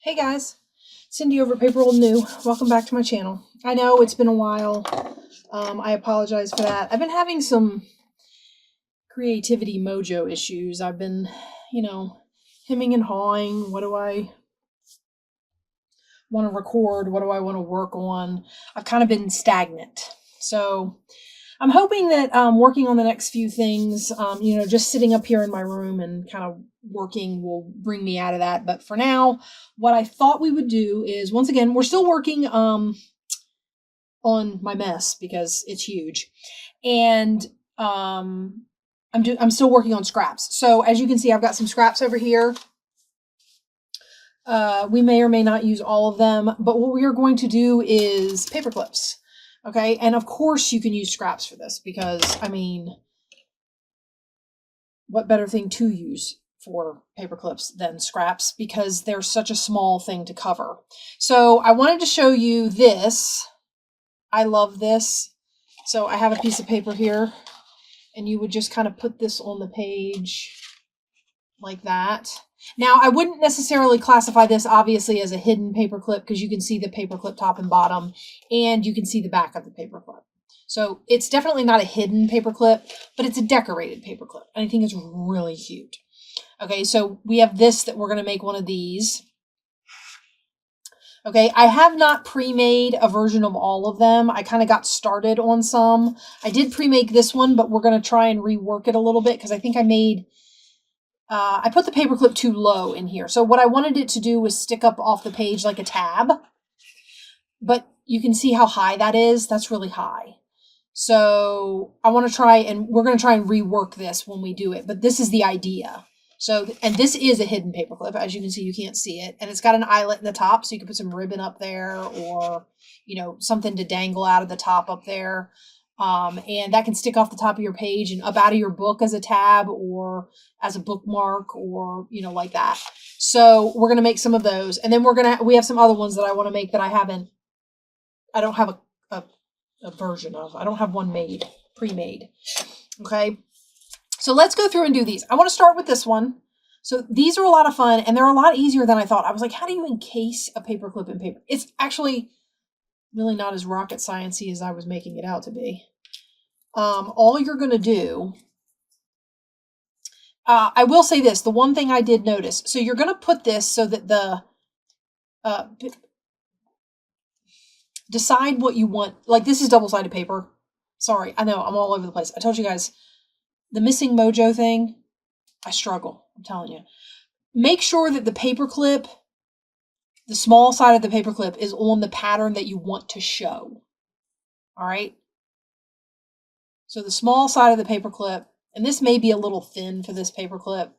Hey guys, Cindy over at paper.old.new. Welcome back to my channel. I know it's been a while. I apologize for that. I've been having some creativity mojo issues. I've been, hemming and hawing. What do I want to record? What do I want to work on? I've kind of been stagnant. So I'm hoping that working on the next few things, just sitting up here in my room and kind of working will bring me out of that. But for now, what I thought we would do is, once again, we're still working on my mess because it's huge. And I'm still working on scraps. So as you can see, I've got some scraps over here. We may or may not use all of them, but what we are going to do is paper clips. Okay, and of course you can use scraps for this because, I mean, what better thing to use for paper clips than scraps because they're such a small thing to cover. So I wanted to show you this. I love this. So I have a piece of paper here, and you would just kind of put this on the page like that. Now, I wouldn't necessarily classify this obviously as a hidden paper clip because you can see the paper clip top and bottom, and you can see the back of the paper clip. So it's definitely not a hidden paper clip, but it's a decorated paper clip. And I think it's really cute. Okay, so we have this that we're going to make one of these. Okay, I have not pre-made a version of all of them. I kind of got started on some. I did pre-make this one, but we're going to try and rework it a little bit because I think I put the paperclip too low in here. So what I wanted it to do was stick up off the page like a tab. But you can see how high that is. That's really high. So I want to try, and we're going to try and rework this when we do it. But this is the idea. So, and this is a hidden paperclip. As you can see, you can't see it. And it's got an eyelet in the top, so you can put some ribbon up there or, something to dangle out of the top up there. And that can stick off the top of your page and up out of your book as a tab or as a bookmark or, like that. So we're going to make some of those. And then we have some other ones that I want to make that I don't have a version of. I don't have one pre-made. Okay. So let's go through and do these. I want to start with this one. So these are a lot of fun and they're a lot easier than I thought. I was like, how do you encase a paperclip in paper? It's actually really not as rocket sciencey as I was making it out to be. All you're going to do, I will say this, the one thing I did notice. So you're going to put this so that decide what you want. Like this is double-sided paper. Sorry, I know I'm all over the place. I told you guys the missing mojo thing. I struggle. I'm telling you. Make sure that the paperclip, the small side of the paperclip, is on the pattern that you want to show. All right. So the small side of the paperclip, and this may be a little thin for this paperclip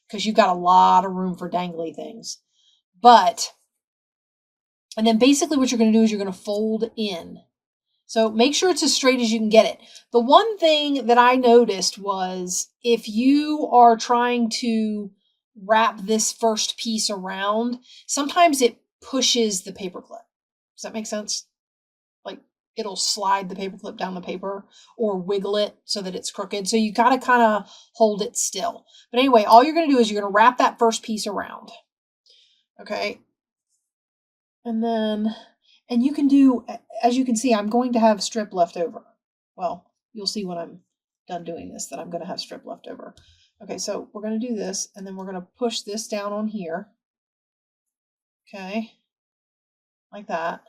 because you've got a lot of room for dangly things. And then basically what you're going to do is you're going to fold in. So make sure it's as straight as you can get it. The one thing that I noticed was if you are trying to wrap this first piece around, sometimes it pushes the paperclip. Does that make sense? Like it'll slide the paperclip down the paper or wiggle it so that it's crooked. So you got to kind of hold it still. But anyway, all you're going to do is you're going to wrap that first piece around. Okay. And you can do, as you can see, I'm going to have strip left over. Well, you'll see when I'm done doing this that I'm going to have strip left over. Okay, so we're going to do this, and then we're going to push this down on here. Okay, like that.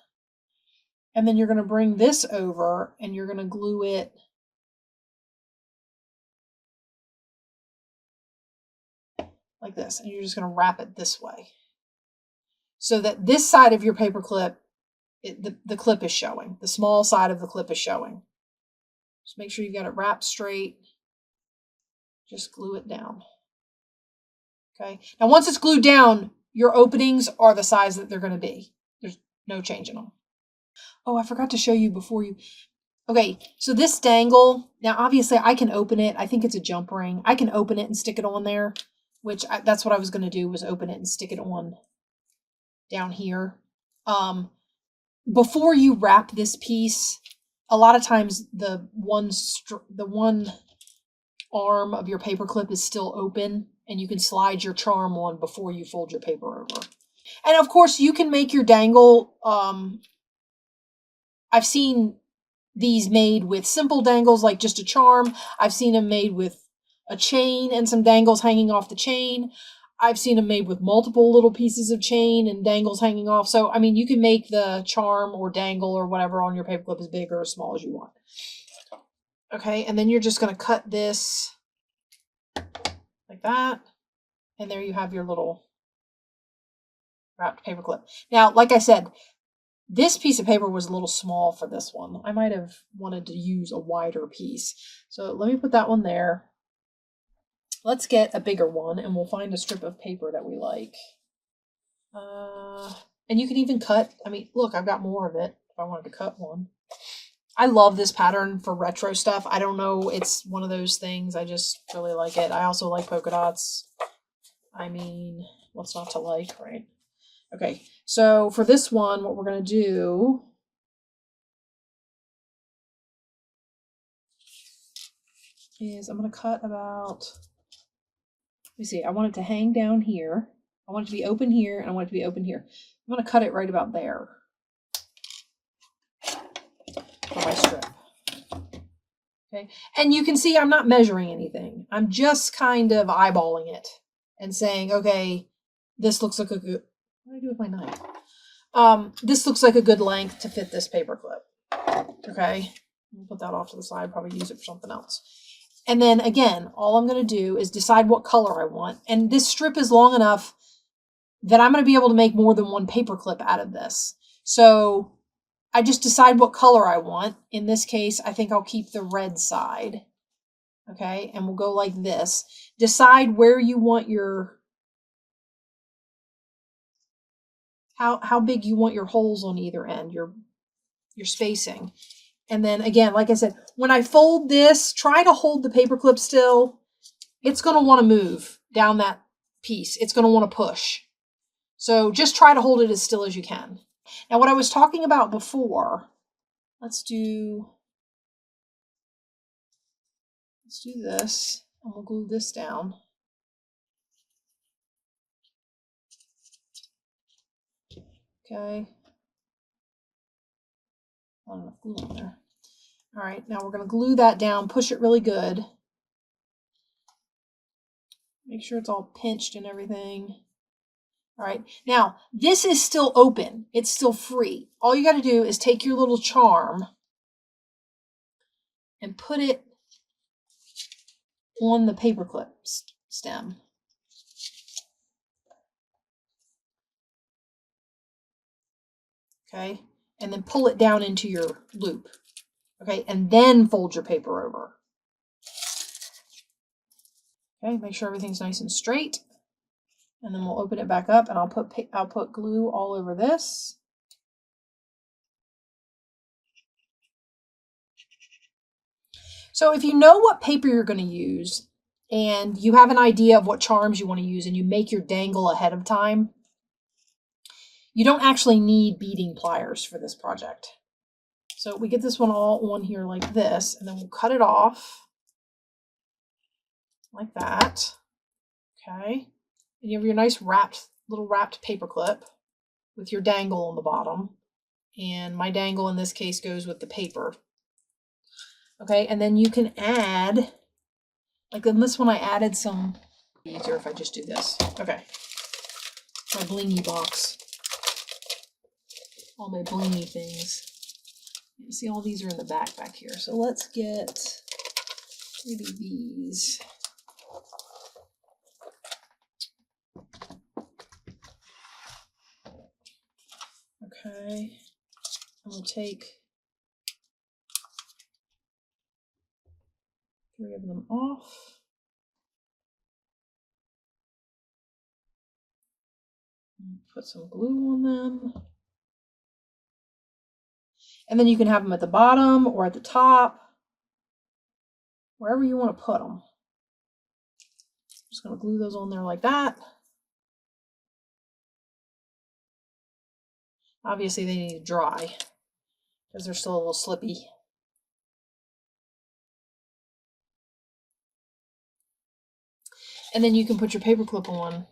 And then you're going to bring this over, and you're going to glue it like this. And you're just going to wrap it this way. So that this side of your paper clip, the clip is showing. The small side of the clip is showing. Just make sure you got it wrapped straight. Just glue it down. Okay. Now, once it's glued down, your openings are the size that they're going to be. There's no change in them. Oh, I forgot to show you before you. Okay. So this dangle, now obviously I can open it. I think it's a jump ring. I can open it and stick it on there, that's what I was going to do was open it and stick it on down here. Before you wrap this piece, a lot of times the one arm of your paper clip is still open and you can slide your charm on before you fold your paper over. And of course, you can make your dangle. I've seen these made with simple dangles, like just a charm. I've seen them made with a chain and some dangles hanging off the chain. I've seen them made with multiple little pieces of chain and dangles hanging off. So, I mean, you can make the charm or dangle or whatever on your paperclip as big or as small as you want. Okay, and then you're just going to cut this like that. And there you have your little wrapped paperclip. Now, like I said, this piece of paper was a little small for this one. I might have wanted to use a wider piece. So let me put that one there. Let's get a bigger one and we'll find a strip of paper that we like. And you can even cut, I mean, look, I've got more of it if I wanted to cut one. I love this pattern for retro stuff. I don't know, it's one of those things. I just really like it. I also like polka dots. I mean, what's not to like, right? Okay, so for this one, what we're going to do is I'm going to cut about, let me see, I want it to hang down here. I want it to be open here, and I want it to be open here. I'm going to cut it right about there for my strip. Okay, and you can see I'm not measuring anything. I'm just kind of eyeballing it and saying, okay, this looks like a good, what do I do with my knife? This looks like a good length to fit this paperclip. Okay, I'll put that off to the side, probably use it for something else. And then again, all I'm going to do is decide what color I want. And this strip is long enough that I'm going to be able to make more than one paperclip out of this. So I just decide what color I want. In this case, I think I'll keep the red side. Okay, and we'll go like this. Decide where you want your, how big you want your holes on either end, your spacing. And then again, like I said, when I fold this, try to hold the paperclip still. It's going to want to move down that piece. It's going to want to push. So just try to hold it as still as you can. Now, what I was talking about before, let's do this, and we'll glue this down. Okay. Not enough glue on there. All right, now we're going to glue that down, push it really good. Make sure it's all pinched and everything. All right, now this is still open. It's still free. All you got to do is take your little charm and put it on the paperclip stem. Okay, and then pull it down into your loop. Okay, and then fold your paper over. Okay, make sure everything's nice and straight. And then we'll open it back up, and I'll put glue all over this. So if you know what paper you're going to use, and you have an idea of what charms you want to use, and you make your dangle ahead of time, you don't actually need beading pliers for this project. So we get this one all on here like this, and then we'll cut it off like that. Okay. And you have your nice little wrapped paperclip with your dangle on the bottom. And my dangle in this case goes with the paper. Okay, and then you can add, like in this one I added some, easier if I just do this. Okay, my blingy box. All my blingy things. You see all these are in the back here. So let's get maybe these. Okay, and we'll take 3 of them off. And put some glue on them. And then you can have them at the bottom or at the top, wherever you want to put them. Just going to glue those on there like that. Obviously, they need to dry because they're still a little slippy. And then you can put your paper clip on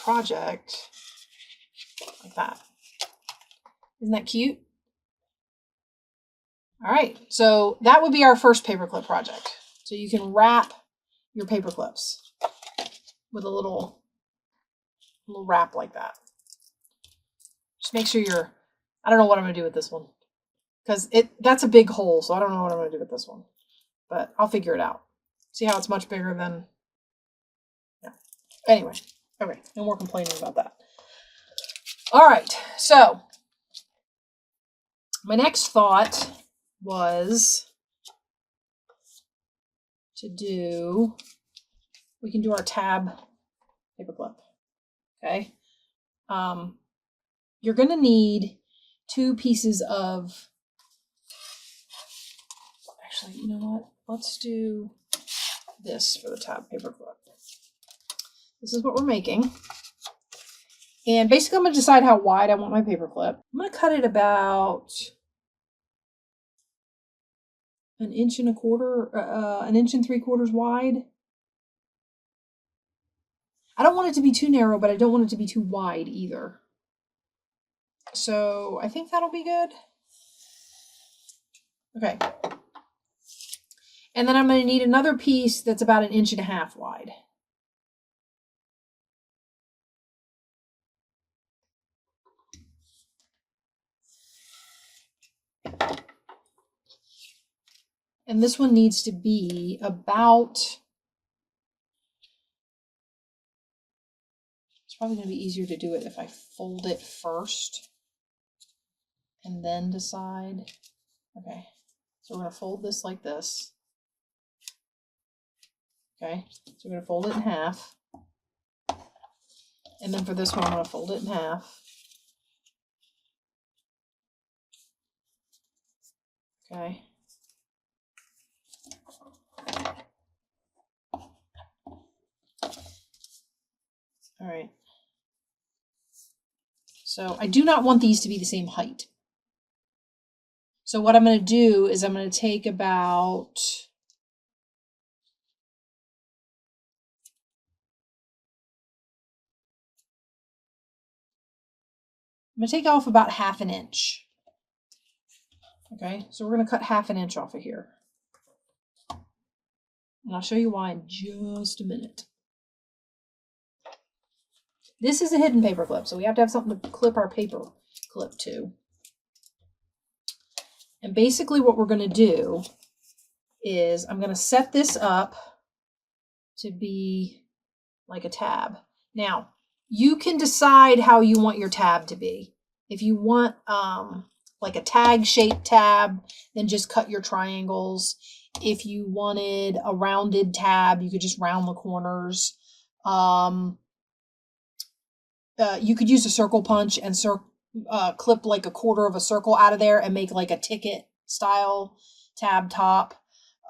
project like that. Isn't that cute? All right, so that would be our first paperclip project. So you can wrap your paperclips with a little wrap like that. Just make sure I don't know what I'm gonna do with this one, because that's a big hole, so I don't know what I'm gonna do with this one, but I'll figure it out. See how it's much bigger than, yeah. Anyway, okay, no more complaining about that. All right, so my next thought was to do, we can do our tab paperclip, okay? You're gonna need 2 pieces of, actually, you know what? Let's do this for the tab paperclip. This is what we're making. And basically I'm gonna decide how wide I want my paperclip. I'm gonna cut it about 1 1.25 inches, 1 3/4 wide. I don't want it to be too narrow, but I don't want it to be too wide either. So I think that'll be good. Okay. And then I'm going to need another piece that's about 1.5 inches wide. And this one needs to be about, it's probably going to be easier to do it if I fold it first and then decide. Okay, so we're going to fold this like this. Okay, so we're going to fold it in half. And then for this one, I'm going to fold it in half. Okay. All right. So I do not want these to be the same height. So what I'm going to do is I'm going to take about, I'm going to take off about 1/2 inch. Okay, so we're going to cut 1/2 inch off of here. And I'll show you why in just a minute. This is a hidden paper clip, so we have to have something to clip our paper clip to. And basically what we're going to do is I'm going to set this up to be like a tab. Now, you can decide how you want your tab to be. If you want like a tag-shaped tab, then just cut your triangles. If you wanted a rounded tab, you could just round the corners. You could use a circle punch and clip like 1/4 of a circle out of there and make like a ticket style tab top.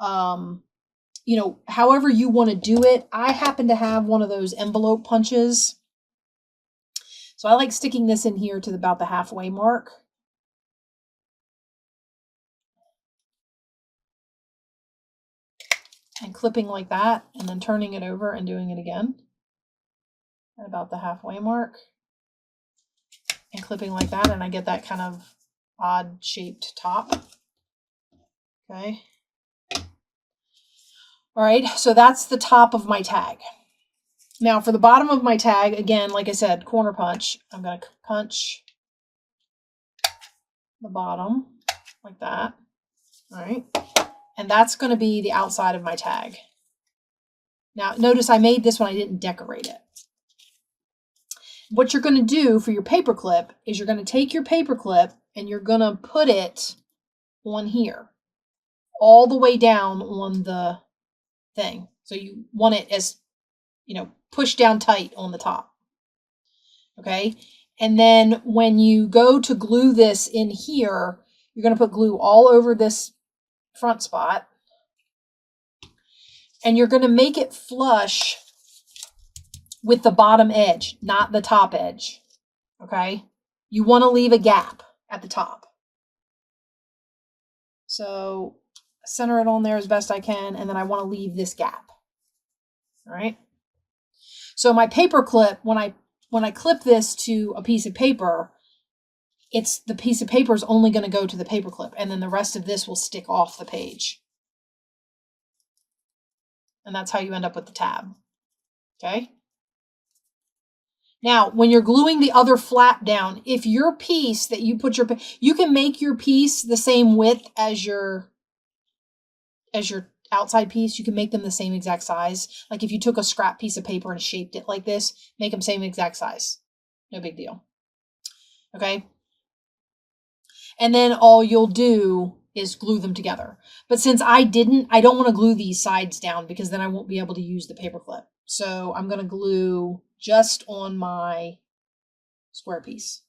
You know, however you want to do it. I happen to have one of those envelope punches. So I like sticking this in here to about the halfway mark. And clipping like that, and then turning it over and doing it again at about the halfway mark. And clipping like that, and I get that kind of odd shaped top. Okay. All right, so that's the top of my tag. Now for the bottom of my tag, again, like I said, corner punch. I'm going to punch the bottom like that. All right. And that's going to be the outside of my tag. Now notice I made this one, I didn't decorate it. What you're going to do for your paper clip is you're going to take your paper clip and you're going to put it on here, all the way down on the thing. So you want it as, you know, pushed down tight on the top. Okay. And then when you go to glue this in here, you're going to put glue all over this front spot. And you're going to make it flush with the bottom edge, not the top edge. Okay. You want to leave a gap at the top. So center it on there as best I can. And then I want to leave this gap. All right. So my paper clip, when when I clip this to a piece of paper, the piece of paper is only going to go to the paper clip, and then the rest of this will stick off the page. And that's how you end up with the tab. Okay? Now, when you're gluing the other flap down, if your piece that you put you can make your piece the same width as your outside piece. You can make them the same exact size. Like if you took a scrap piece of paper and shaped it like this, make them same exact size. No big deal. Okay? And then all you'll do is glue them together. But since I don't want to glue these sides down because then I won't be able to use the paper clip. So I'm going to glue just on my square piece.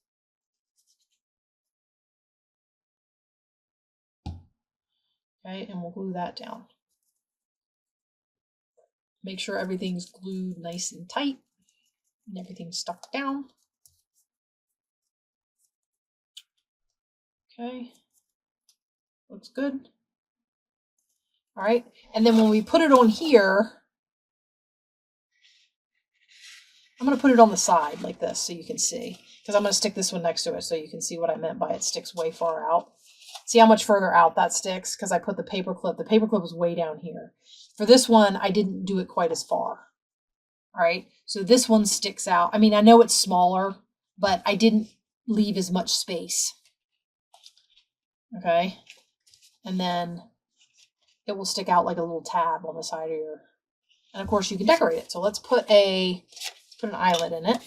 Okay, and we'll glue that down. Make sure everything's glued nice and tight and everything's stuck down. Okay, looks good. All right, and then when we put it on here, I'm going to put it on the side like this so you can see, because I'm going to stick this one next to it so you can see what I meant by it sticks way far out. See how much further out that sticks? Because I put the paper clip. The paper clip was way down here. For this one, I didn't do it quite as far. All right, so this one sticks out. I mean, I know it's smaller, but I didn't leave as much space. Okay, and then it will stick out like a little tab on the side of your, and of course you can decorate it. So let's put an eyelet in it.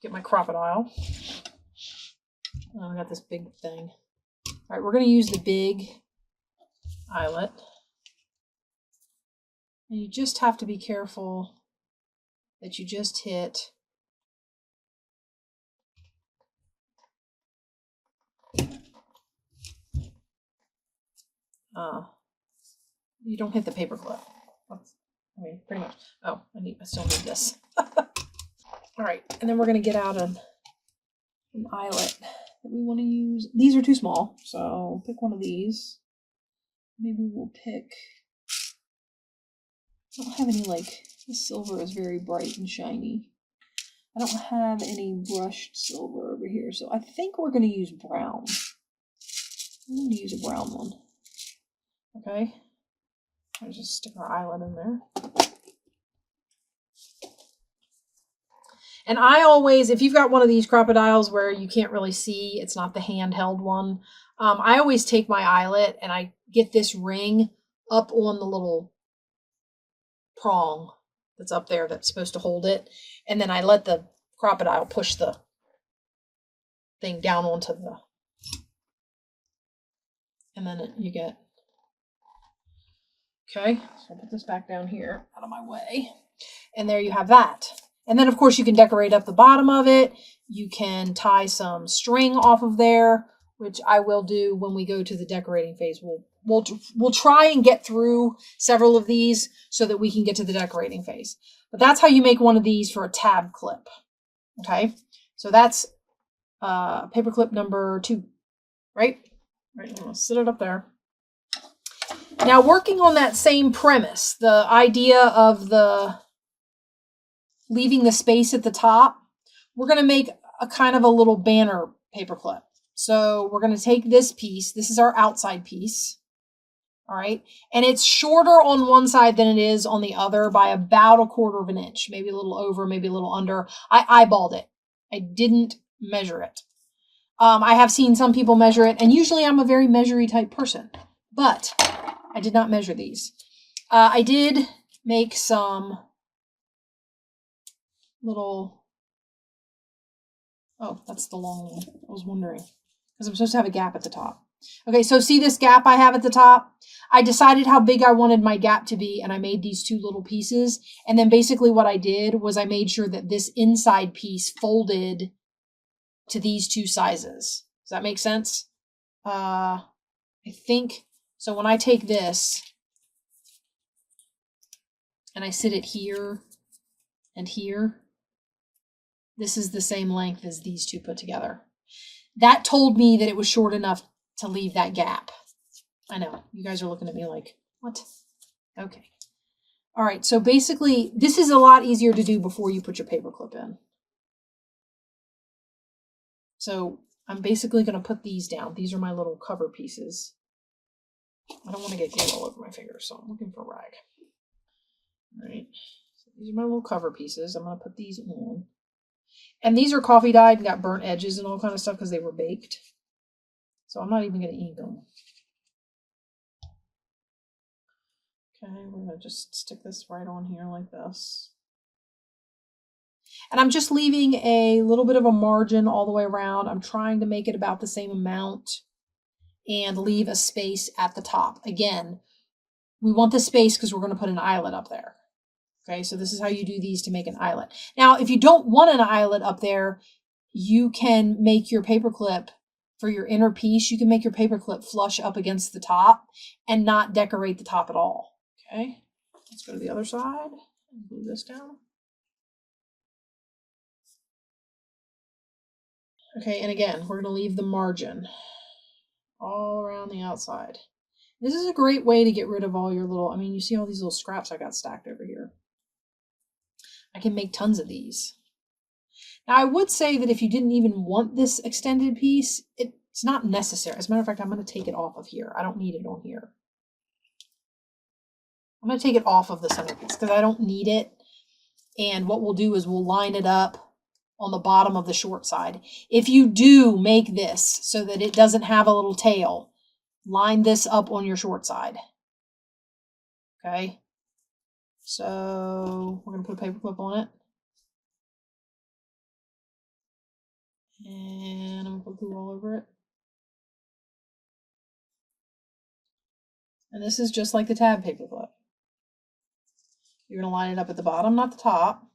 Get my crocodile. Oh, I got this big thing. All right, we're going to use the big eyelet. And you just have to be careful that you just hit you don't hit the paper clip. I mean, pretty much. Oh, I still need this. All right, and then we're going to get out an eyelet that we want to use. These are too small, so pick one of these. Maybe we'll pick, I don't have any, like, the silver is very bright and shiny. I don't have any brushed silver over here, so I think we're going to use brown. I'm going to use a brown one. Okay. I'll just stick our eyelet in there. And I always, if you've got one of these crocodiles where you can't really see, it's not the handheld one, I always take my eyelet and I get this ring up on the little prong that's up there that's supposed to hold it. And then I let the crocodile push the thing down onto the, and then you get, okay, so I'll put this back down here out of my way. And there you have that. And then of course you can decorate up the bottom of it. You can tie some string off of there, which I will do when we go to the decorating phase. We'll try and get through several of these so that we can get to the decorating phase. But that's how you make one of these for a tab clip. Okay, so that's paper clip number 2, right? Right, I'm gonna sit it up there. Now, working on that same premise, the idea of the leaving the space at the top, we're going to make a kind of a little banner paper clip. So we're going to take this piece. This is our outside piece. All right. And it's shorter on one side than it is on the other by about 1/4 of an inch, maybe a little over, maybe a little under. I eyeballed it. I didn't measure it. I have seen some people measure it, and usually I'm a very measury type person, but I did not measure these. I did make some little, oh, that's the long one. I was wondering, because I'm supposed to have a gap at the top. Okay, so see this gap I have at the top? I decided how big I wanted my gap to be, and I made these 2 little pieces. And then basically what I did was I made sure that this inside piece folded to these 2 sizes. Does that make sense? I think, so when I take this and I sit it here and here, this is the same length as these 2 put together. That told me that it was short enough to leave that gap. I know, you guys are looking at me like, what? Okay. All right, so basically, this is a lot easier to do before you put your paper clip in. So I'm basically going to put these down. These are my little cover pieces. I don't want to get glue all over my fingers, so I'm looking for a rag. All right, so these are my little cover pieces. I'm going to put these on. And these are coffee dyed and got burnt edges and all kind of stuff because they were baked. So I'm not even going to ink them. Okay, we're going to just stick this right on here like this. And I'm just leaving a little bit of a margin all the way around. I'm trying to make it about the same amount and leave a space at the top. Again, we want the space because we're going to put an eyelet up there. Okay, so this is how you do these to make an eyelet. Now, if you don't want an eyelet up there, you can make your paperclip for your inner piece. You can make your paperclip flush up against the top and not decorate the top at all. Okay, let's go to the other side and glue this down. Okay, and again, we're going to leave the margin all around the outside. This is a great way to get rid of all your little, I mean, you see all these little scraps I got stacked over here. I can make tons of these. Now, I would say that if you didn't even want this extended piece, it's not necessary. As a matter of fact, I'm going to take it off of here. I don't need it on here. I'm going to take it off of the centerpiece because I don't need it. And what we'll do is we'll line it up on the bottom of the short side. If you do make this so that it doesn't have a little tail, line this up on your short side. Okay. So we're going to put a paper clip on it. And I'm going to put glue all over it. And this is just like the tab paper clip. You're going to line it up at the bottom, not the top.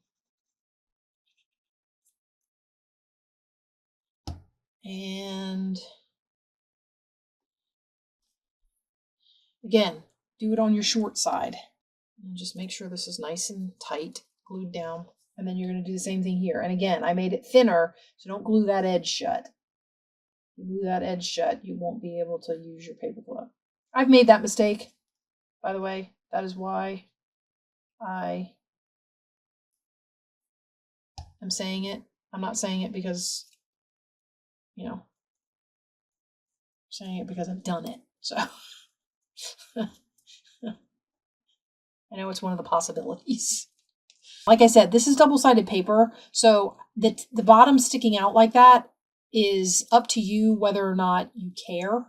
And again, do it on your short side. And just make sure this is nice and tight, glued down. And then you're going to do the same thing here. And again, I made it thinner, so don't glue that edge shut. If you glue that edge shut, you won't be able to use your paper clip. I've made that mistake, by the way. That is why I am saying it. I'm not saying it because, you know, I'm saying it because I've done it. So I know it's one of the possibilities. Like I said, this is double-sided paper, so the bottom sticking out like that is up to you whether or not you care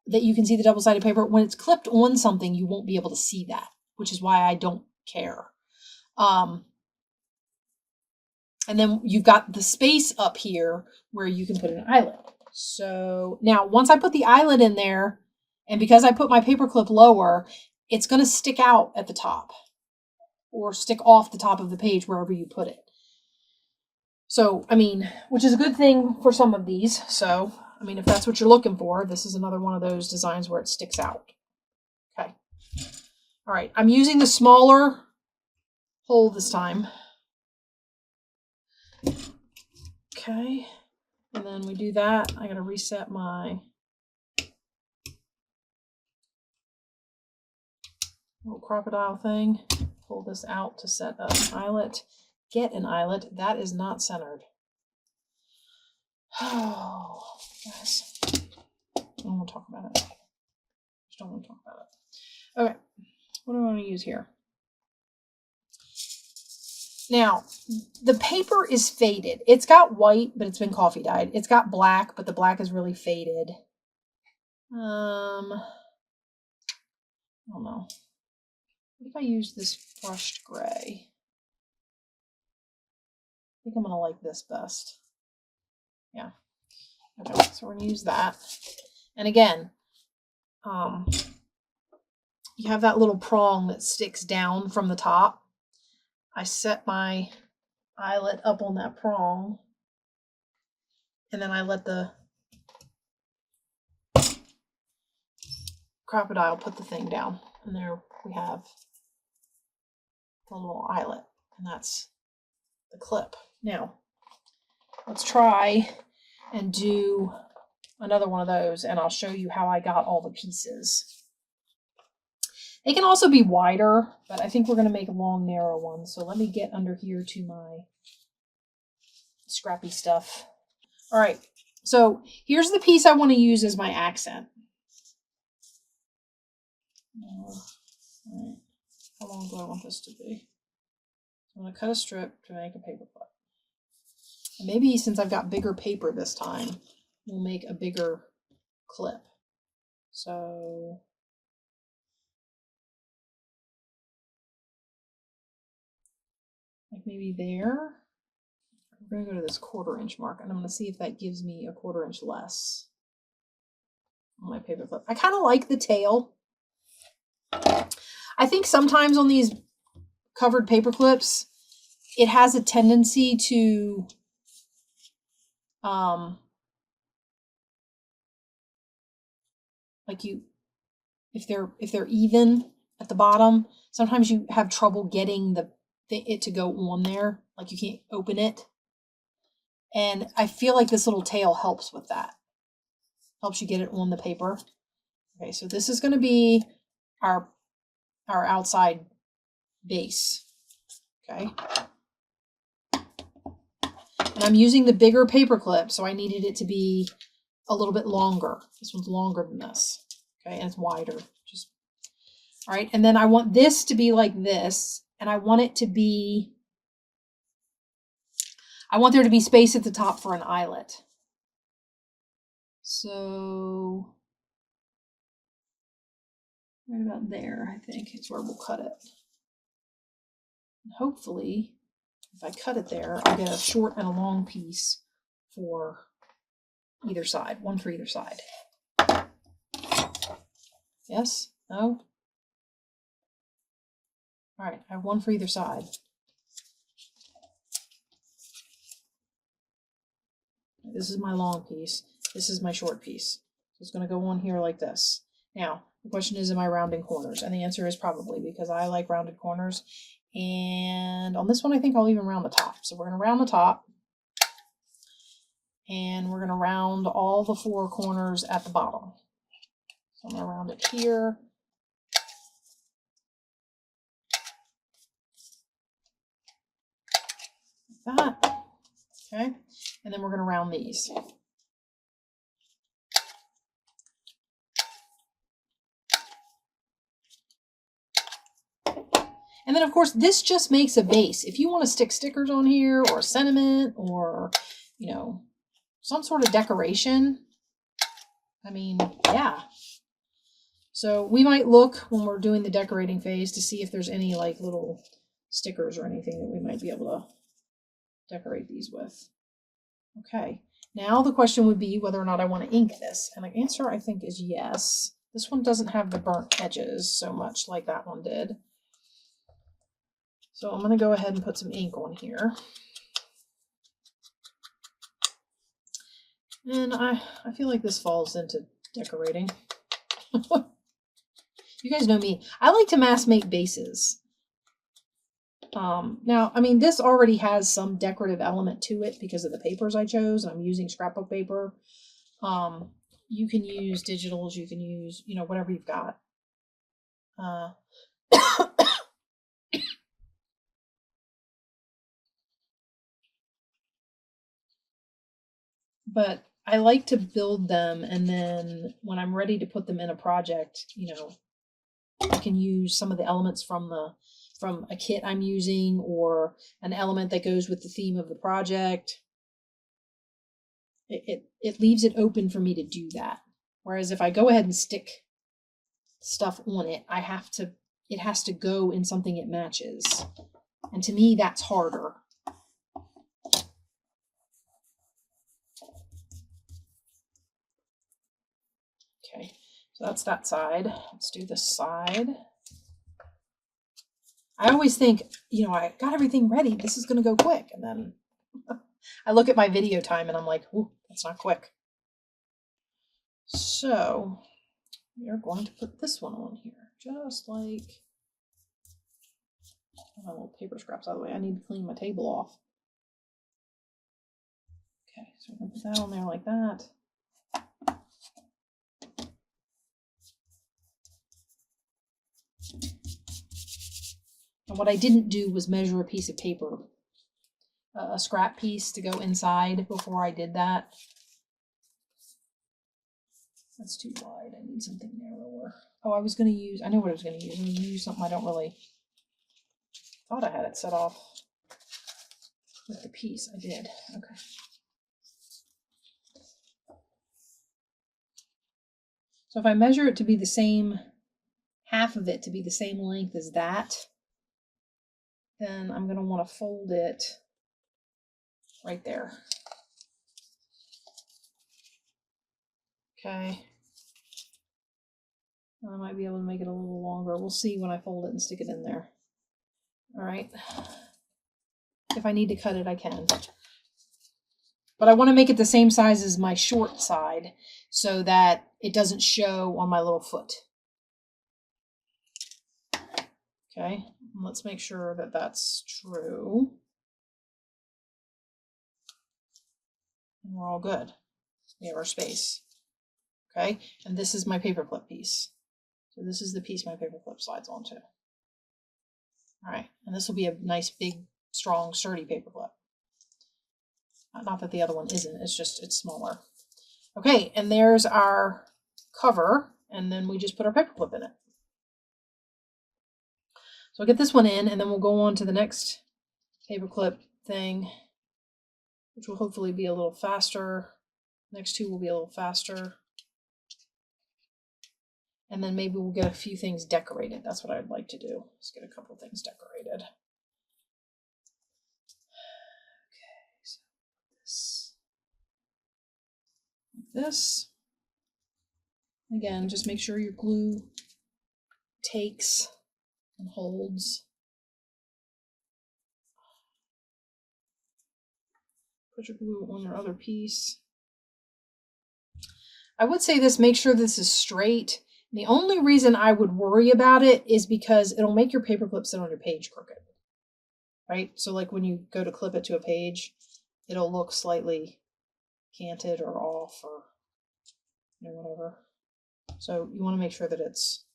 that you can see the double-sided paper. When it's clipped on something, you won't be able to see that, which is why I don't care. And then you've got the space up here where you can put an eyelet. So now once I put the eyelet in there, and because I put my paper clip lower, it's going to stick out at the top or stick off the top of the page wherever you put it. So, I mean, which is a good thing for some of these. So, I mean, if that's what you're looking for, this is another one of those designs where it sticks out. Okay. All right. I'm using the smaller hole this time. Okay. And then we do that. I got to reset my little crocodile thing. Pull this out to set up an eyelet. Get an eyelet. That is not centered. Oh, guys. I don't want to talk about it. Just don't want to talk about it. Okay. What do I want to use here? Now, the paper is faded. It's got white, but it's been coffee dyed. It's got black, but the black is really faded. I don't know. What if I use this brushed gray? I think I'm going to like this best. Yeah. Okay, so we're going to use that. And again, you have that little prong that sticks down from the top. I set my eyelet up on that prong, and then I let the crocodile put the thing down. And there we have the little eyelet, and that's the clip. Now, let's try and do another one of those, and I'll show you how I got all the pieces. They can also be wider, but I think we're going to make long, narrow ones. So let me get under here to my scrappy stuff. All right, so here's the piece I want to use as my accent. All right. How long do I want this to be? I'm going to cut a strip to make a paper clip. And maybe since I've got bigger paper this time, we'll make a bigger clip. So like maybe there. I'm going to go to this 1/4 inch mark and I'm going to see if that gives me a 1/4 inch less on my paper clip. I kind of like the tail. I think sometimes on these covered paper clips, it has a tendency to like if they're even at the bottom, sometimes you have trouble getting it to go on there, like you can't open it. And I feel like this little tail helps with that. Helps you get it on the paper. Okay, so this is going to be our outside base. Okay. And I'm using the bigger paper clip, so I needed it to be a little bit longer. This one's longer than this. Okay, and it's wider. All right, and then I want this to be like this, and I want there to be space at the top for an eyelet. So right about there, I think is where we'll cut it. And hopefully, if I cut it there, I'll get a short and a long piece for either side, one for either side. Yes? No? All right, I have one for either side. This is my long piece. This is my short piece. So it's going to go on here like this. Now, the question is, am I rounding corners? And the answer is probably, because I like rounded corners. And on this one, I think I'll even round the top. So we're going to round the top. And we're going to round all the 4 corners at the bottom. So I'm going to round it here. Like that. Okay. And then we're going to round these. And then, of course, this just makes a base. If you want to stick stickers on here or sentiment or, you know, some sort of decoration, I mean, yeah. So we might look when we're doing the decorating phase to see if there's any like little stickers or anything that we might be able to decorate these with. Okay. Now the question would be whether or not I want to ink this. And the answer, I think, is yes. This one doesn't have the burnt edges so much like that one did. So I'm going to go ahead and put some ink on here. And I feel like this falls into decorating. You guys know me. I like to mass make bases. Now, I mean, this already has some decorative element to it because of the papers I chose. I'm using scrapbook paper. You can use digitals. You can use, you know, whatever you've got. But I like to build them, and then when I'm ready to put them in a project, you know, I can use some of the elements from a kit I'm using or an element that goes with the theme of the project. It leaves it open for me to do that. Whereas if I go ahead and stick stuff on it, it has to go in something it matches. And to me, that's harder. Okay, so that's that side. Let's do this side. I always think, you know, I got everything ready. This is going to go quick. And then I look at my video time and I'm like, ooh, that's not quick. So we are going to put this one on here, just like, oh, little paper scraps out of the way. I need to clean my table off. Okay, so we're going to put that on there like that. And what I didn't do was measure a piece of paper, a scrap piece to go inside before I did that. That's too wide. I need something narrower. Oh, I know what I was going to use. I was going to use something I don't really, thought I had it set off with the piece. I did. Okay. So if I measure it to be the same, half of it to be the same length as that, then I'm going to want to fold it right there. Okay. I might be able to make it a little longer. We'll see when I fold it and stick it in there. All right. If I need to cut it, I can. But I want to make it the same size as my short side so that it doesn't show on my little foot. Okay, let's make sure that that's true. And we're all good. We have our space. Okay, and this is my paperclip piece. So this is the piece my paperclip slides onto. All right, and this will be a nice, big, strong, sturdy paperclip. Not that the other one isn't, it's smaller. Okay, and there's our cover, and then we just put our paperclip in it. So I'll get this one in, and then we'll go on to the next paperclip thing, which will hopefully be a little faster. Next two will be a little faster. And then maybe we'll get a few things decorated. That's what I'd like to do. Let's get a couple things decorated. Okay, so this, like this. Again, just make sure your glue takes and holds. Put your glue on your other piece. I would say this, make sure this is straight. The only reason I would worry about it is because it'll make your paperclip sit on your page crooked. Right? So like when you go to clip it to a page, it'll look slightly canted or off or whatever. So you want to make sure that it's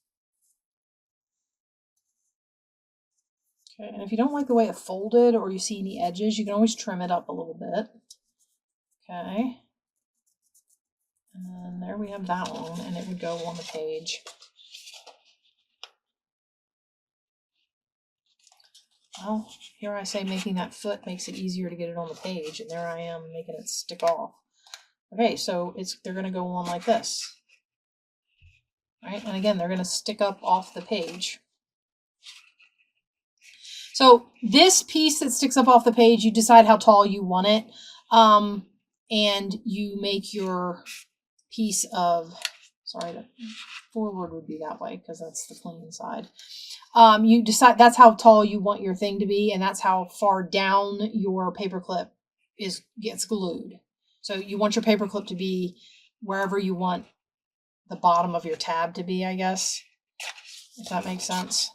okay. And if you don't like the way it folded or you see any edges, you can always trim it up a little bit. Okay. And there we have that one, and it would go on the page. Well, here I say making that foot makes it easier to get it on the page, and there I am making it stick off. Okay, so they're going to go on like this. Right? And again, they're going to stick up off the page. So this piece that sticks up off the page, you decide how tall you want it, and you make your piece of, sorry, the forward would be that way because that's the clean side. You decide that's how tall you want your thing to be, and that's how far down your paperclip gets glued. So you want your paperclip to be wherever you want the bottom of your tab to be, I guess, if that makes sense.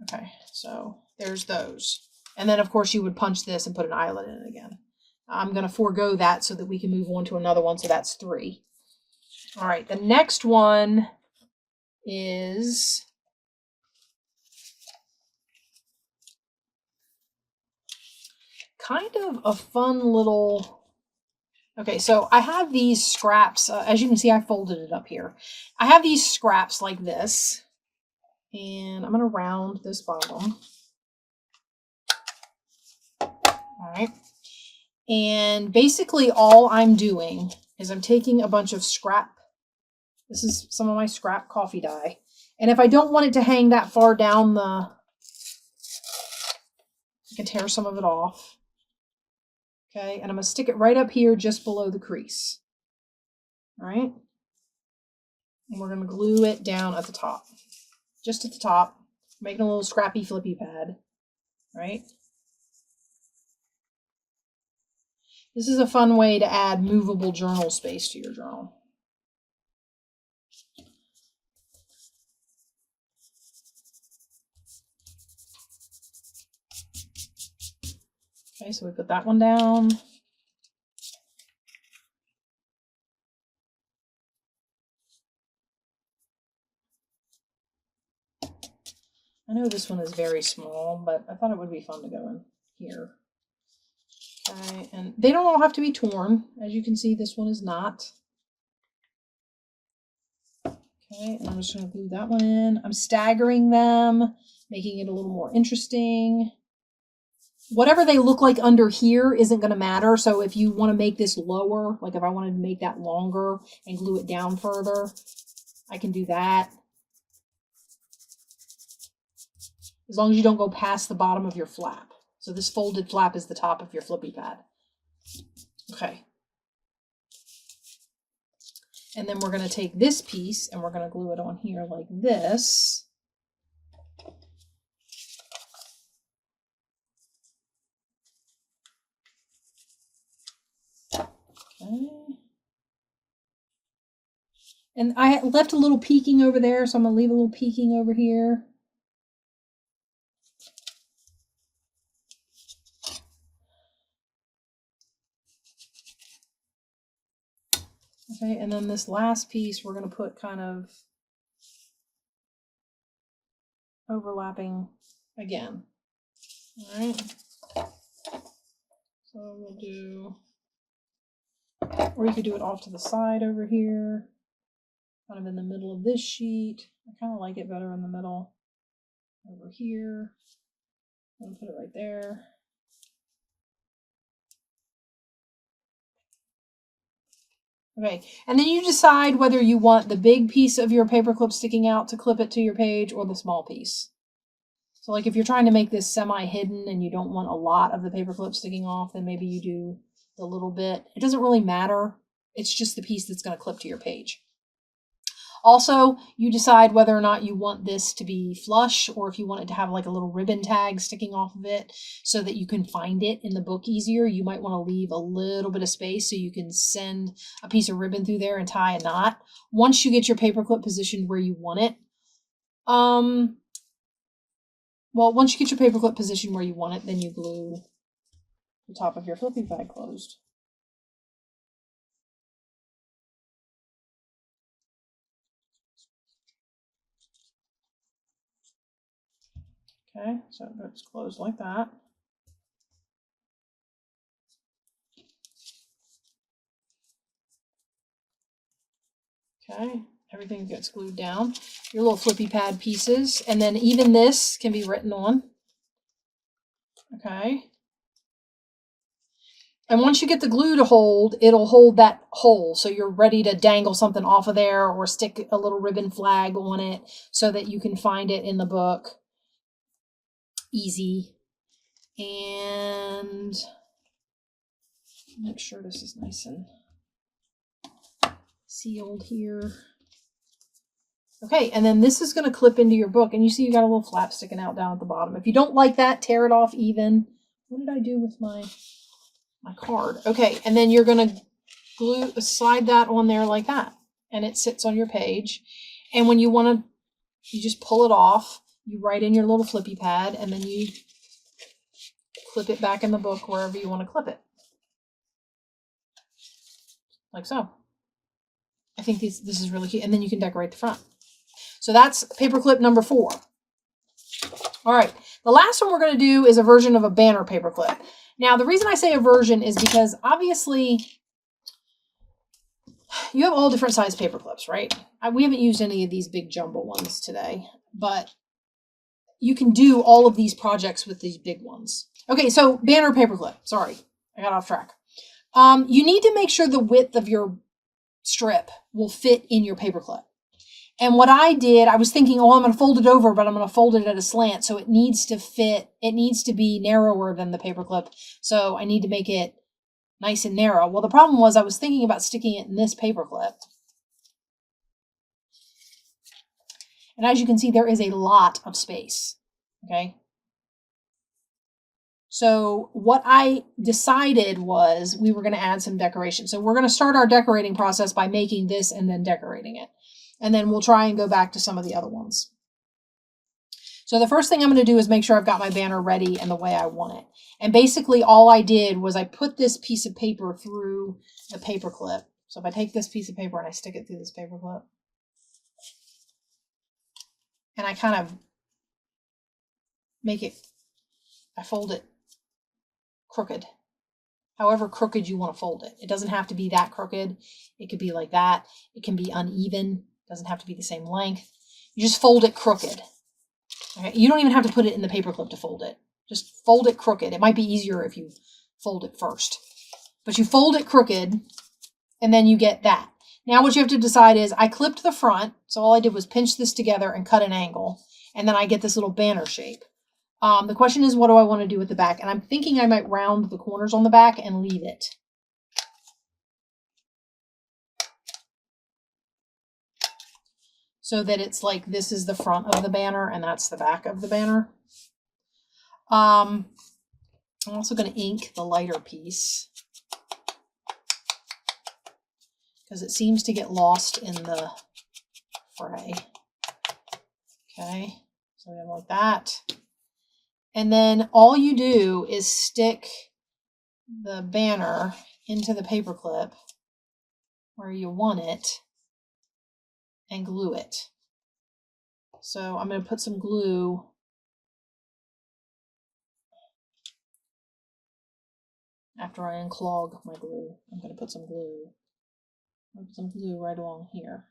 Okay, so there's those. And then, of course, you would punch this and put an eyelet in it again. I'm going to forego that so that we can move on to another one, so that's 3. All right, the next one is kind of a fun little... Okay, so I have these scraps. As you can see, I folded it up here. I have these scraps like this, and I'm going to round this bottom. All right. And basically all I'm doing is I'm taking a bunch of scrap. This is some of my scrap coffee dye. And if I don't want it to hang that far down I can tear some of it off. Okay, and I'm going to stick it right up here just below the crease. All right. And we're going to glue it down at the top. Just at the top. Making a little scrappy flippy pad. All right. This is a fun way to add movable journal space to your journal. Okay, so we put that one down. I know this one is very small, but I thought it would be fun to go in here. Okay, and they don't all have to be torn. As you can see, this one is not. Okay, and I'm just going to glue that one in. I'm staggering them, making it a little more interesting. Whatever they look like under here isn't going to matter. So if you want to make this lower, like if I wanted to make that longer and glue it down further, I can do that. As long as you don't go past the bottom of your flap. So this folded flap is the top of your flippy pad. Okay. And then we're going to take this piece and we're going to glue it on here like this. Okay. And I left a little peeking over there, so I'm going to leave a little peeking over here. Okay, and then this last piece we're going to put kind of overlapping again. All right. So we'll do, or you could do it off to the side over here, kind of in the middle of this sheet. I kind of like it better in the middle. Over here. I'm going to put it right there. Okay, and then you decide whether you want the big piece of your paper clip sticking out to clip it to your page or the small piece. So like if you're trying to make this semi-hidden and you don't want a lot of the paper clip sticking off, then maybe you do the little bit. It doesn't really matter. It's just the piece that's going to clip to your page. Also, you decide whether or not you want this to be flush or if you want it to have like a little ribbon tag sticking off of it so that you can find it in the book easier. You might want to leave a little bit of space so you can send a piece of ribbon through there and tie a knot. Once you get your paperclip positioned where you want it, well, once you get your paperclip positioned where you want it, then you glue the top of your flippy pad closed. Okay, so it's closed like that. Okay, everything gets glued down. Your little flippy pad pieces, and then even this can be written on. Okay. And once you get the glue to hold, it'll hold that hole. So you're ready to dangle something off of there or stick a little ribbon flag on it so that you can find it in the book. Easy. And make sure this is nice and sealed here. Okay, and then this is going to clip into your book. And you see you got a little flap sticking out down at the bottom. If you don't like that, tear it off even. What did I do with my card? Okay, and then you're going to slide that on there like that. And it sits on your page. And when you want to, you just pull it off. You write in your little flippy pad, and then you clip it back in the book wherever you want to clip it. Like so. I think this is really cute. And then you can decorate the front. So that's paperclip number 4. All right. The last one we're going to do is a version of a banner paperclip. Now, the reason I say a version is because obviously you have all different size paperclips, right? We haven't used any of these big jumbo ones today, but you can do all of these projects with these big ones. Okay, so banner paperclip. Sorry, I got off track. You need to make sure the width of your strip will fit in your paperclip. And what I did, I was thinking, oh, I'm going to fold it over, but I'm going to fold it at a slant. So it needs to fit. It needs to be narrower than the paperclip. So I need to make it nice and narrow. Well, the problem was I was thinking about sticking it in this paperclip. And as you can see, there is a lot of space. Okay. So what I decided was we were going to add some decoration. So we're going to start our decorating process by making this and then decorating it. And then we'll try and go back to some of the other ones. So the first thing I'm going to do is make sure I've got my banner ready and the way I want it. And basically all I did was I put this piece of paper through the paper clip. So if I take this piece of paper and I stick it through this paper clip, and I kind of I fold it crooked. However crooked you want to fold it. It doesn't have to be that crooked. It could be like that. It can be uneven. It doesn't have to be the same length. You just fold it crooked. Okay? You don't even have to put it in the paperclip to fold it. Just fold it crooked. It might be easier if you fold it first. But you fold it crooked, and then you get that. Now what you have to decide is, I clipped the front, so all I did was pinch this together and cut an angle, and then I get this little banner shape. The question is, what do I want to do with the back? And I'm thinking I might round the corners on the back and leave it. So that it's like this is the front of the banner and that's the back of the banner. I'm also going to ink the lighter piece, because it seems to get lost in the fray. Okay, so we have like that. And then all you do is stick the banner into the paperclip where you want it and glue it. So I'm going to put some glue after I unclog my glue. I'm going to put some glue. I'll put some glue right along here.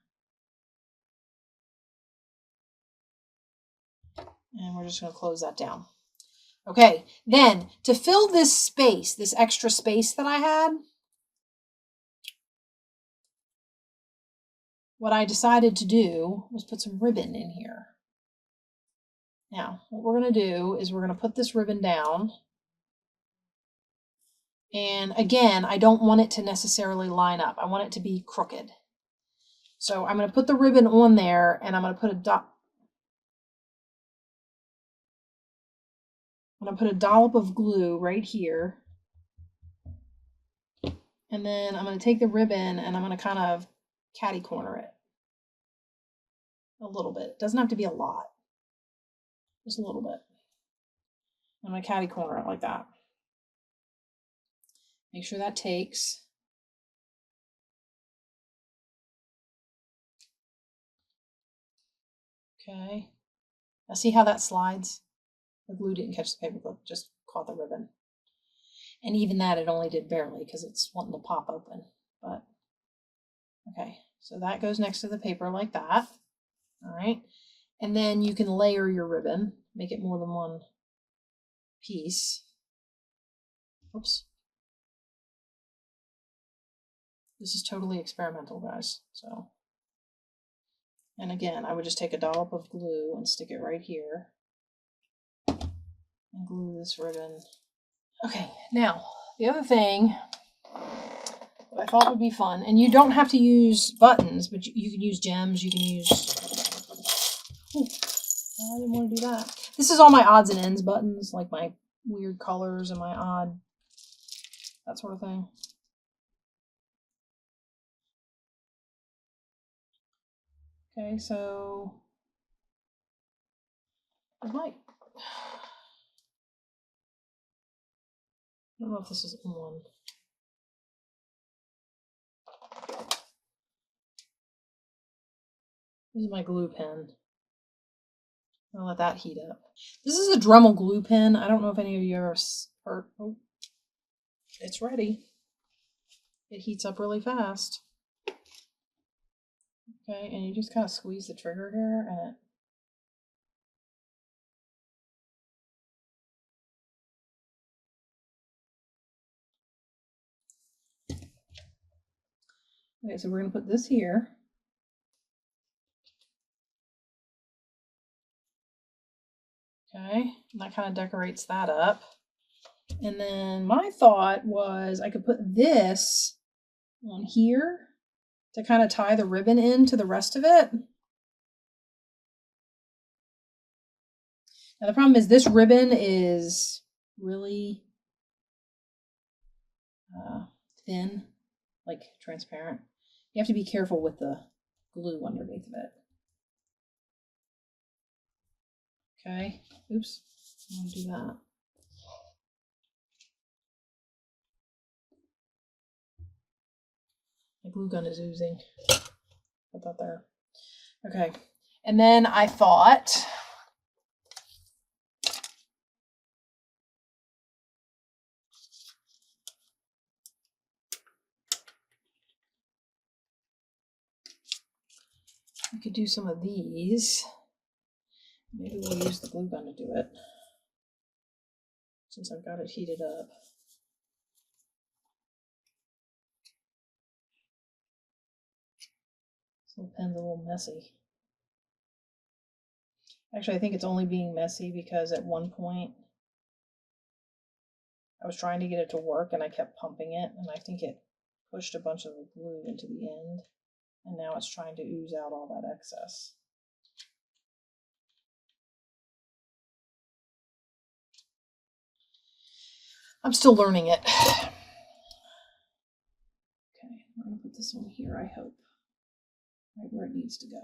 And we're just going to close that down. Okay, then to fill this space, this extra space that I had, what I decided to do was put some ribbon in here. Now, what we're going to do is we're going to put this ribbon down. And again, I don't want it to necessarily line up. I want it to be crooked. So I'm going to put the ribbon on there, and I'm going to put a dollop of glue right here. And then I'm going to take the ribbon and I'm going to kind of catty corner it a little bit. It doesn't have to be a lot, just a little bit. I'm going to catty corner it like that. Make sure that takes. Okay. Now see how that slides? The glue didn't catch the paperclip, just caught the ribbon. And even that, it only did barely because it's wanting to pop open. But okay, so that goes next to the paper like that. All right. And then you can layer your ribbon, make it more than one piece. Oops. This is totally experimental, guys. So, and again, I would just take a dollop of glue and stick it right here and glue this ribbon. Okay, now the other thing that I thought would be fun, and you don't have to use buttons, but you can use gems, you can use, ooh, I didn't want to do that. This is all my odds and ends buttons, like my weird colors and my odd, that sort of thing. Okay, so I don't know if this is on. This is my glue pen. I'll let that heat up. This is a Dremel glue pen. I don't know if any of you ever heard. Oh, it's ready. It heats up really fast. Okay, and you just kind of squeeze the trigger here and okay, so we're going to put this here. Okay, and that kind of decorates that up. And then my thought was I could put this on here to kind of tie the ribbon into the rest of it. Now the problem is this ribbon is really thin, like transparent. You have to be careful with the glue underneath of it. Okay, oops, I want to do that. My glue gun is oozing. Put that there. Okay, and then I thought we could do some of these. Maybe we'll use the glue gun to do it, since I've got it heated up. This little pen's a little messy. Actually, I think it's only being messy because at one point I was trying to get it to work and I kept pumping it, and I think it pushed a bunch of the glue into the end, and now it's trying to ooze out all that excess. I'm still learning it. Okay, I'm going to put this one here, I hope. Right where it needs to go.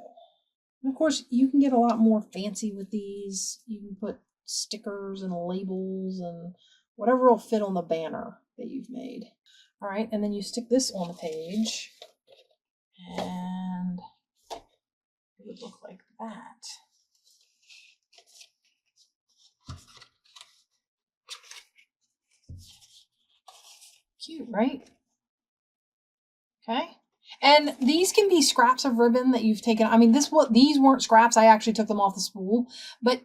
And of course, you can get a lot more fancy with these. You can put stickers and labels and whatever will fit on the banner that you've made. All right, and then you stick this on the page, and it would look like that. Cute, right? Okay. And these can be scraps of ribbon that you've taken. I mean, these weren't scraps. I actually took them off the spool, but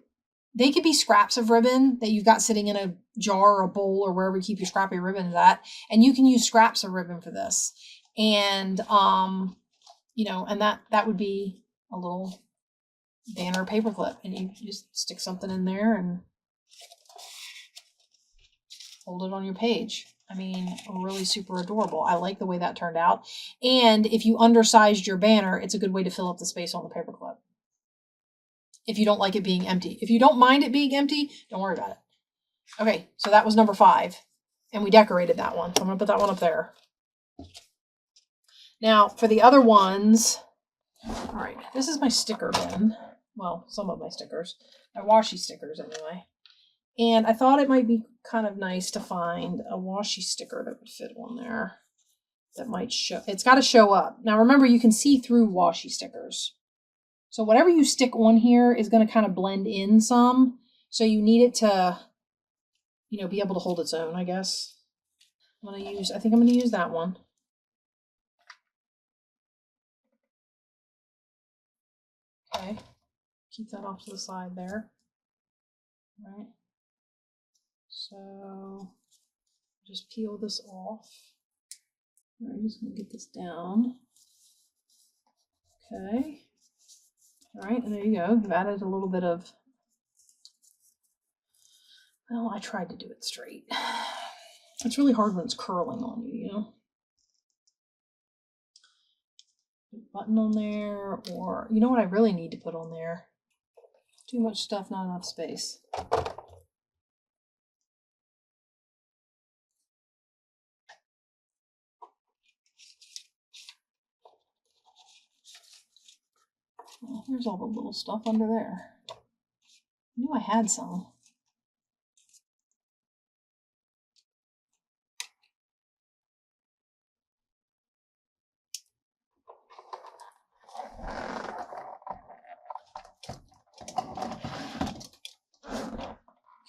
they could be scraps of ribbon that you've got sitting in a jar or a bowl or wherever you keep your scrappy ribbons at. And you can use scraps of ribbon for this. And, you know, and that would be a little banner paperclip, and you just stick something in there and hold it on your page. I mean, really super adorable. I like the way that turned out. And if you undersized your banner, it's a good way to fill up the space on the paperclip. If you don't like it being empty. If you don't mind it being empty, don't worry about it. Okay, so that was number 5. And we decorated that one. So I'm going to put that one up there. Now, for the other ones, all right, this is my sticker bin. Well, some of my stickers. My washi stickers, anyway. And I thought it might be kind of nice to find a washi sticker that would fit on there. That might show. It's got to show up. Now remember, you can see through washi stickers. So whatever you stick on here is going to kind of blend in some. So you need it to, you know, be able to hold its own, I guess. I think I'm going to use that one. Okay. Keep that off to the side there. All right. So just peel this off. All right, I'm just going to get this down. Okay. All right, and there you go. You've added a little bit of, well, I tried to do it straight. It's really hard when it's curling on you, you know. Put a button on there, or you know what I really need to put on there? Too much stuff, not enough space. Well, here's all the little stuff under there. I knew I had some.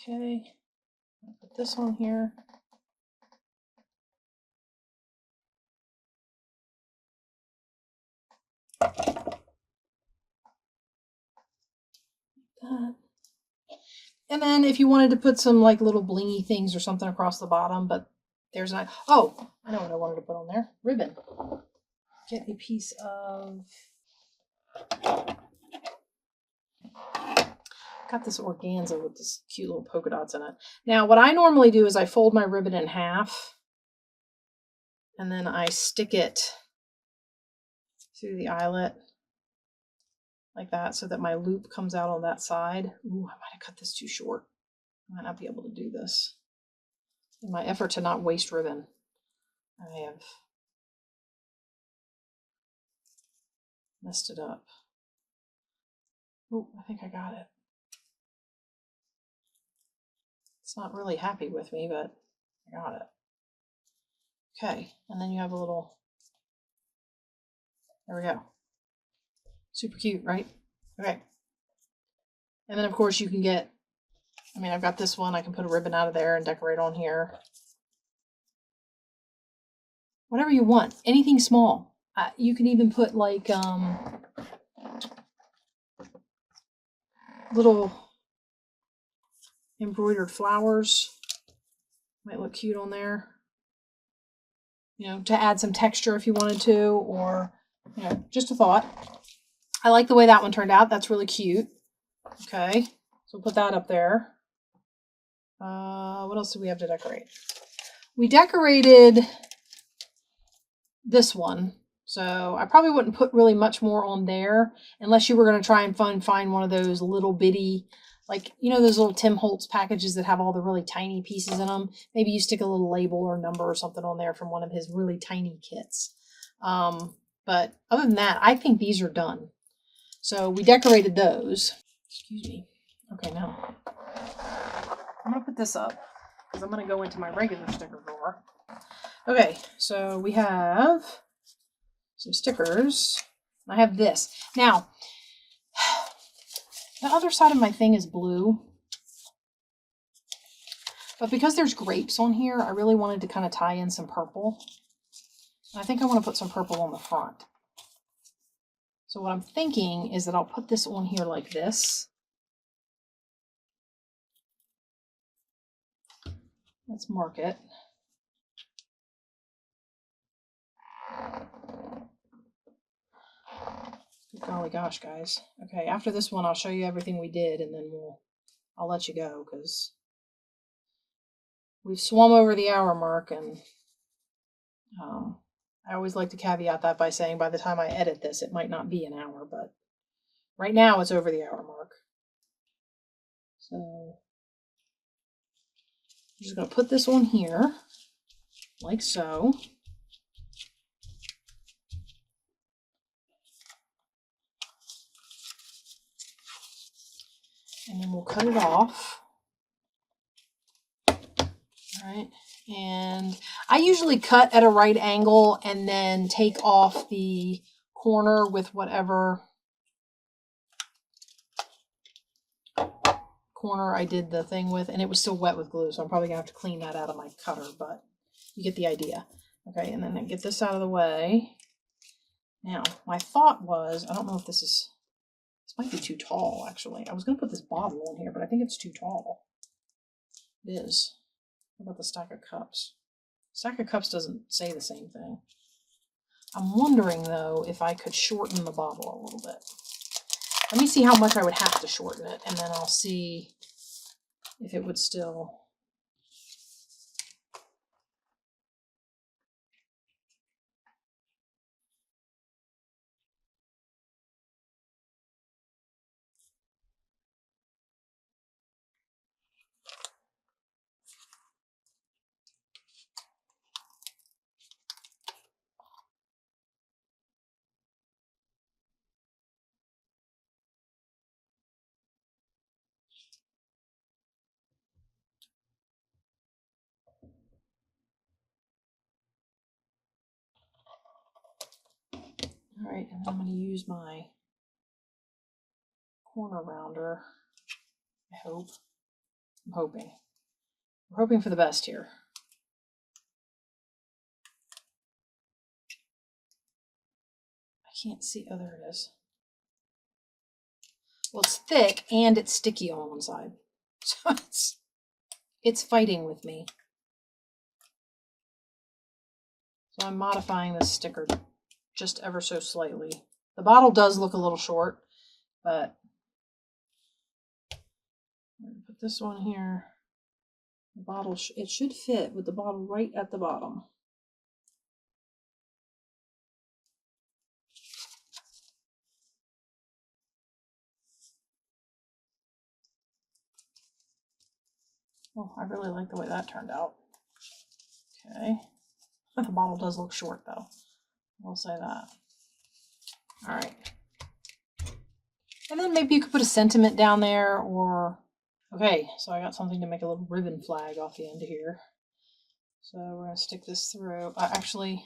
Okay, I'll put this on here. That. And then if you wanted to put some like little blingy things or something across the bottom, but there's not. Oh, I know what I wanted to put on there. Ribbon. Get a piece of. Got this organza with this cute little polka dots in it. Now, what I normally do is I fold my ribbon in half, and then I stick it through the eyelet like that so that my loop comes out on that side. Ooh, I might have cut this too short. I might not be able to do this. In my effort to not waste ribbon, I have messed it up. Oh, I think I got it. It's not really happy with me, but I got it. Okay, and then you have a little, there we go. Super cute, right? Okay. And then of course you can get, I mean, I've got this one, I can put a ribbon out of there and decorate on here. Whatever you want, anything small. You can even put like, little embroidered flowers. Might look cute on there. You know, to add some texture if you wanted to, or, you know, just a thought. I like the way that one turned out. That's really cute. Okay, so we'll put that up there. What else do we have to decorate? We decorated this one. So I probably wouldn't put really much more on there unless you were going to try and find one of those little bitty, like, you know, those little Tim Holtz packages that have all the really tiny pieces in them. Maybe you stick a little label or number or something on there from one of his really tiny kits. But other than that, I think these are done. So we decorated those. Excuse me. Okay, now I'm going to put this up because I'm going to go into my regular sticker drawer. Okay, so we have some stickers. I have this. Now, the other side of my thing is blue. But because there's grapes on here, I really wanted to kind of tie in some purple. And I think I want to put some purple on the front. So what I'm thinking is that I'll put this on here like this. Let's mark it. Good golly gosh, guys. Okay, after this one, I'll show you everything we did, and then I'll let you go, because we've swum over the hour mark, and I always like to caveat that by saying by the time I edit this, it might not be an hour, but right now it's over the hour mark. So I'm just going to put this on here, like so. And then we'll cut it off. All right. And I usually cut at a right angle and then take off the corner with whatever corner I did the thing with, and it was still wet with glue, so I'm probably gonna have to clean that out of my cutter, but you get the idea. Okay, and then I get this out of the way. Now, my thought was, I don't know if this might be too tall, actually. I was gonna put this bottle on here, but I think it's too tall. It is. What about the stack of cups? Stack of cups doesn't say the same thing. I'm wondering, though, if I could shorten the bottle a little bit. Let me see how much I would have to shorten it, and then I'll see if it would still... All right, and I'm going to use my corner rounder. I hope. I'm hoping. We're hoping for the best here. I can't see. Oh, there it is. Well, it's thick and it's sticky on one side. So it's fighting with me. So I'm modifying this sticker just ever so slightly. The bottle does look a little short, but I'm going to put this one here. The bottle, it should fit with the bottle right at the bottom. Oh, I really like the way that turned out. Okay. The bottle does look short, though. We'll say that. All right. And then maybe you could put a sentiment down there, or... Okay, so I got something to make a little ribbon flag off the end of here. So we're going to stick this through. Actually,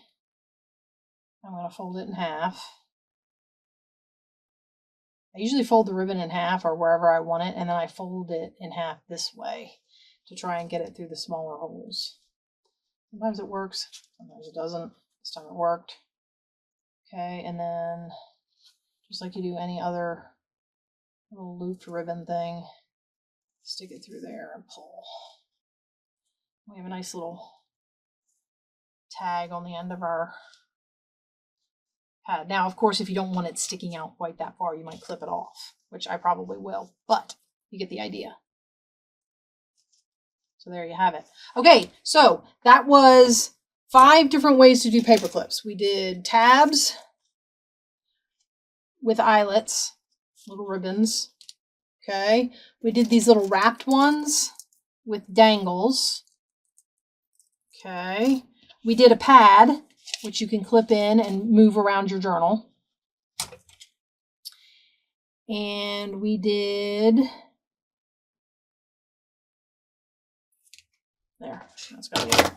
I'm going to fold it in half. I usually fold the ribbon in half or wherever I want it, and then I fold it in half this way to try and get it through the smaller holes. Sometimes it works, sometimes it doesn't. This time it worked. Okay, and then just like you do any other little looped ribbon thing. Stick it through there and pull. We have a nice little tag on the end of our pad. Now, of course, if you don't want it sticking out quite that far, you might clip it off, which I probably will, but you get the idea. So there you have it. Okay, so that was 5 different ways to do paper clips. We did tabs with eyelets, little ribbons. Okay, we did these little wrapped ones with dangles. Okay, we did a pad, which you can clip in and move around your journal. And we did, there, that's gotta be there.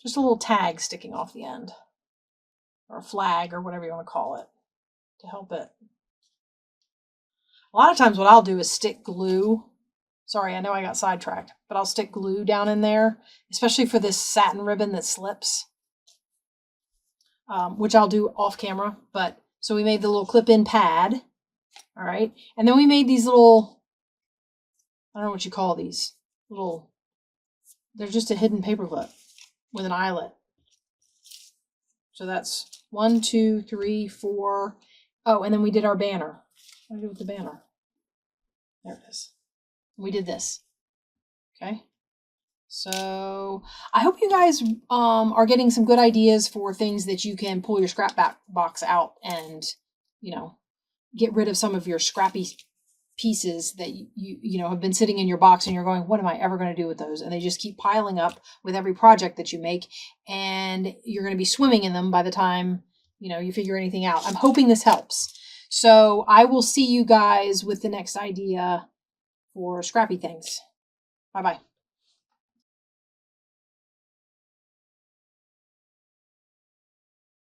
Just a little tag sticking off the end, or a flag, or whatever you want to call it, to help it. A lot of times what I'll do is stick glue. Sorry, I know I got sidetracked, but I'll stick glue down in there, especially for this satin ribbon that slips, which I'll do off camera. But so we made the little clip-in pad, all right, and then we made these little, I don't know what you call these, little, they're just a hidden paper clip with an eyelet. So that's 1, 2, 3, 4. Oh, and then we did our banner. What do I do with the banner? There it is. We did this. Okay. So I hope you guys are getting some good ideas for things that you can pull your scrap box out and, you know, get rid of some of your scrappy pieces that you know have been sitting in your box, and you're going, what am I ever going to do with those? And they just keep piling up with every project that you make, and you're going to be swimming in them by the time, you know, you figure anything out. I'm hoping this helps. So I will see you guys with the next idea for scrappy things. Bye-bye.